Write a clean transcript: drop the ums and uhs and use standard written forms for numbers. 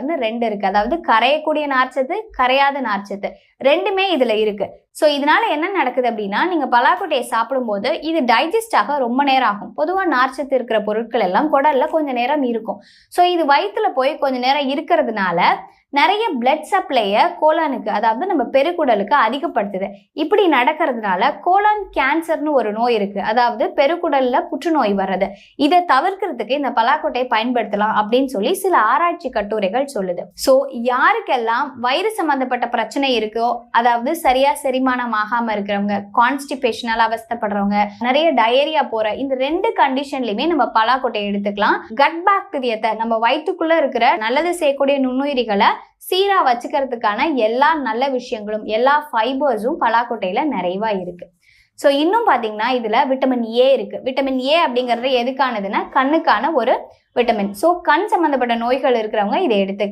2 இருக்கு. அதாவது கரையக்கூடிய நார்ச்சத்து, கரையாத நார்ச்சத்து 2மே இதுல இருக்கு. ஸோ இதனால என்ன நடக்குது அப்படின்னா, நீங்க பலாக்கொட்டையை சாப்பிடும்போது இது டைஜஸ்ட் ஆக ரொம்ப நேரம் ஆகும். பொதுவா நார்ச்சத்து இருக்கிற பொருட்கள் எல்லாம் குடல்ல கொஞ்ச நேரம் இருக்கும். ஸோ இது வயிற்றுல போய் கொஞ்ச நேரம் இருக்கிறதுனால நிறைய பிளட் சப்ளைய கோலானுக்கு, அதாவது நம்ம பெருக்குடலுக்கு அதிகப்படுத்துது. இப்படி நடக்கிறதுனால கோலான் கேன்சர்னு ஒரு நோய் இருக்கு. அதாவது பெருக்குடல்ல புற்றுநோய் வர்றது. இதை தவிர்க்கிறதுக்கு இந்த பலாக்கொட்டையை பயன்படுத்தலாம் அப்படின்னு சொல்லி சில ஆராய்ச்சி கட்டுரைகள் சொல்லுது. ஸோ யாருக்கெல்லாம் வயிறு சம்பந்தப்பட்ட பிரச்சனை இருக்கோ, அதாவது சரியா செரிமானம் ஆகாம இருக்கிறவங்க, கான்ஸ்டிபேஷனால அவஸ்தைப்படுறவங்க, நிறைய டயரியா போற இந்த 2 கண்டிஷன்லயுமே நம்ம பலாக்கொட்டையை எடுத்துக்கலாம். கட் பாக்டீரியத்தை, நம்ம வயிற்றுக்குள்ள இருக்கிற நல்லது செய்யக்கூடிய நுண்ணுயிரிகளை சீரா வச்சுக்கிறதுக்கான எல்லா நல்ல விஷயங்களும், எல்லா ஃபைபர்ஸும் பலாக்கொட்டையில நிறைவா இருக்கு. ஸோ இன்னும் பார்த்தீங்கன்னா இதுல விட்டமின் ஏ இருக்கு. விட்டமின் ஏ அப்படிங்கிறது எதுக்கானதுன்னா கண்ணுக்கான ஒரு விட்டமின். ஸோ கண் சம்பந்தப்பட்ட நோய்கள் இருக்கிறவங்க இதை எடுத்துக்கலாம்.